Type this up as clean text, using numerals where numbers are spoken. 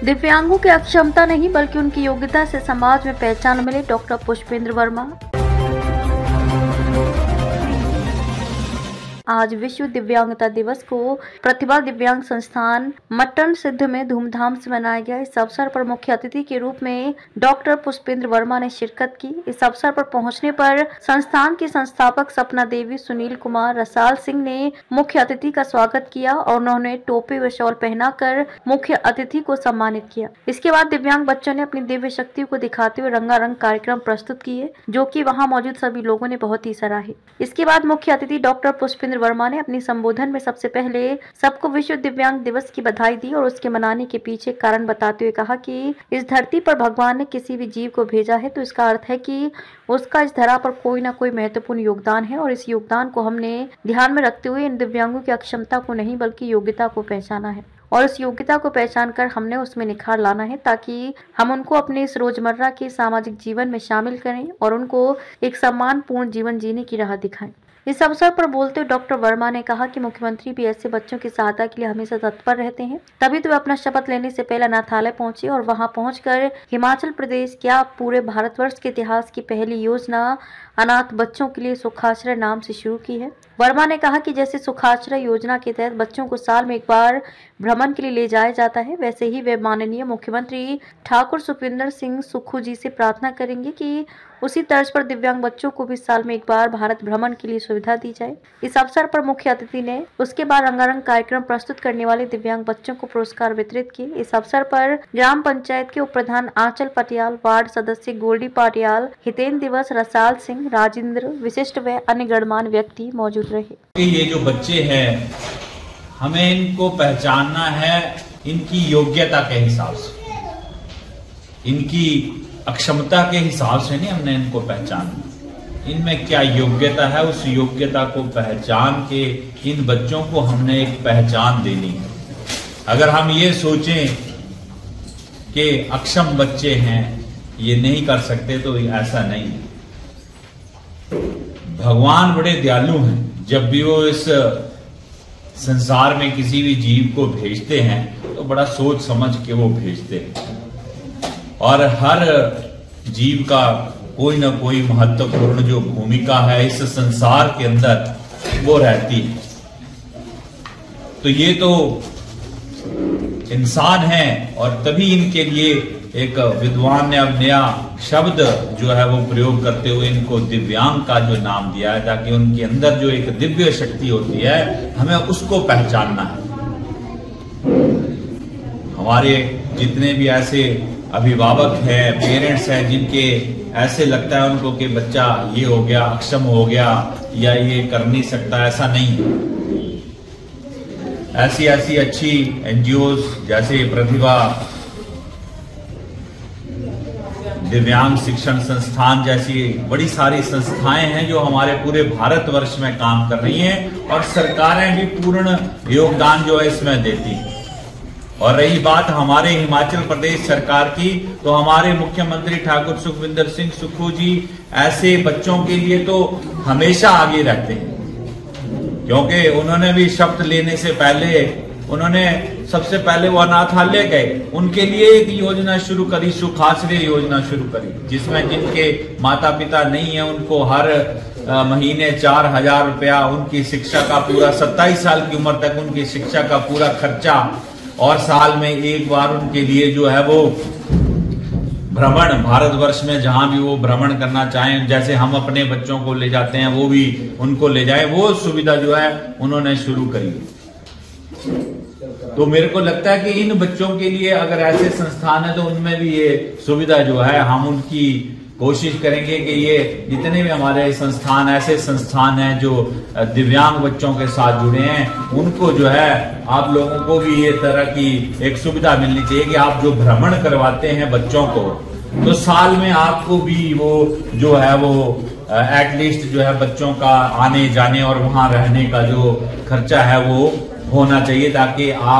दिव्यांगों की अक्षमता नहीं बल्कि उनकी योग्यता से समाज में पहचान मिले, डॉक्टर पुष्पेंद्र वर्मा। आज विश्व दिव्यांगता दिवस को प्रतिभा दिव्यांग संस्थान मट्टन सिद्ध में धूमधाम से मनाया गया। इस अवसर पर मुख्य अतिथि के रूप में डॉक्टर पुष्पेंद्र वर्मा ने शिरकत की। इस अवसर पर पहुंचने पर संस्थान की संस्थापक सपना देवी, सुनील कुमार, रसाल सिंह ने मुख्य अतिथि का स्वागत किया और उन्होंने टोपी व शॉल पहनाकर मुख्य अतिथि को सम्मानित किया। इसके बाद दिव्यांग बच्चों ने अपनी दिव्य शक्ति को दिखाते हुए रंगारंग कार्यक्रम प्रस्तुत किए, जो कि वहां मौजूद सभी लोगों ने बहुत ही सराहे। इसके बाद मुख्य अतिथि डॉक्टर पुष्पेंद्र वर्मा ने अपनी संबोधन में सबसे पहले सबको विश्व दिव्यांग दिवस की बधाई दी और उसके मनाने के पीछे कारण बताते हुए कहा कि इस धरती पर भगवान ने किसी भी जीव को भेजा है तो इसका अर्थ है कि उसका इस धरा पर कोई ना कोई महत्वपूर्ण योगदान है और इस योगदान को हमने ध्यान में रखते हुए इन दिव्यांगों की अक्षमता को नहीं बल्कि योग्यता को पहचाना है और इस योग्यता को पहचान कर हमने उसमें निखार लाना है ताकि हम उनको अपने इस रोजमर्रा के सामाजिक जीवन में शामिल करें और उनको एक सम्मानपूर्ण जीवन जीने की राह दिखाएं। इस अवसर पर बोलते हुए डॉक्टर वर्मा ने कहा कि मुख्यमंत्री भी ऐसे बच्चों की सहायता के लिए हमेशा तत्पर रहते हैं, तभी तो वे अपना शपथ लेने से पहले अनाथालय पहुंचे और वहां पहुंचकर हिमाचल प्रदेश क्या पूरे भारतवर्ष के इतिहास की पहली योजना अनाथ बच्चों के लिए सुखाश्रय नाम से शुरू की है। वर्मा ने कहा कि जैसे सुखाश्रय योजना के तहत बच्चों को साल में एक बार भ्रमण के लिए ले जाया जाता है, वैसे ही वे माननीय मुख्यमंत्री ठाकुर सुखविंदर सिंह सुक्खू जी से प्रार्थना करेंगे कि उसी तर्ज पर दिव्यांग बच्चों को भी साल में एक बार भारत भ्रमण के लिए सुविधा दी जाए। इस अवसर पर मुख्य अतिथि ने उसके बाद रंगारंग कार्यक्रम प्रस्तुत करने वाले दिव्यांग बच्चों को पुरस्कार वितरित किए। इस अवसर पर ग्राम पंचायत के उप प्रधान आंचल पटियाल, वार्ड सदस्य गोल्डी पाटियाल, हितेन दिवस, रसाल सिंह, राजेंद्र, विशिष्ट व अन्य गणमान्य व्यक्ति मौजूद रहे। ये जो बच्चे हैं हमें इनको पहचानना है इनकी योग्यता के हिसाब से, इनकी अक्षमता के हिसाब से नहीं, हमने इनको पहचानना इनमें क्या योग्यता है, उस योग्यता को पहचान के इन बच्चों को हमने एक पहचान देनी है। अगर हम ये सोचें कि अक्षम बच्चे हैं ये नहीं कर सकते तो ऐसा नहीं है। भगवान बड़े दयालु हैं, जब भी वो इस संसार में किसी भी जीव को भेजते हैं तो बड़ा सोच समझ के वो भेजते हैं और हर जीव का कोई ना कोई महत्वपूर्ण जो भूमिका है इस संसार के अंदर वो रहती है। तो ये तो इंसान है और तभी इनके लिए एक विद्वान ने अब नया शब्द जो है वो प्रयोग करते हुए इनको दिव्यांग का जो नाम दिया है, ताकि उनके अंदर जो एक दिव्य शक्ति होती है हमें उसको पहचानना है। हमारे जितने भी ऐसे अभिभावक हैं, पेरेंट्स हैं, जिनके ऐसे लगता है उनको कि बच्चा ये हो गया, अक्षम हो गया या ये कर नहीं सकता, ऐसा नहीं है। ऐसी ऐसी अच्छी एनजीओज जैसे प्रतिभा दिव्यांग शिक्षण संस्थान जैसी बड़ी सारी संस्थाएं हैं जो हमारे पूरे भारतवर्ष में काम कर रही हैं और सरकारें भी पूर्ण योगदान जो है इसमें देती हैं। और रही बात हमारे हिमाचल प्रदेश सरकार की, तो हमारे मुख्यमंत्री ठाकुर सुखविंदर सिंह सुक्खू जी ऐसे बच्चों के लिए तो हमेशा आगे रहते हैं, क्योंकि उन्होंने भी शपथ लेने से पहले उन्होंने सबसे पहले वो अनाथालय गए, उनके लिए एक योजना शुरू करी, सुखाश्रय योजना शुरू करी, जिसमें जिनके माता पिता नहीं है उनको हर महीने 4,000 रुपया उनकी शिक्षा का पूरा 27 साल की उम्र तक उनकी शिक्षा का पूरा खर्चा और साल में एक बार उनके लिए जो है वो भ्रमण, भारतवर्ष में जहां भी वो भ्रमण करना चाहें, जैसे हम अपने बच्चों को ले जाते हैं वो भी उनको ले जाए, वो सुविधा जो है उन्होंने शुरू करी। तो मेरे को लगता है कि इन बच्चों के लिए अगर ऐसे संस्थान है तो उनमें भी ये सुविधा जो है हम उनकी कोशिश करेंगे कि ये जितने भी हमारे संस्थान ऐसे संस्थान हैं जो दिव्यांग बच्चों के साथ जुड़े हैं, उनको जो है आप लोगों को भी ये तरह की एक सुविधा मिलनी चाहिए कि आप जो भ्रमण करवाते हैं बच्चों को, तो साल में आपको भी वो जो है वो एटलीस्ट जो है बच्चों का आने जाने और वहां रहने का जो खर्चा है वो होना चाहिए, ताकि आप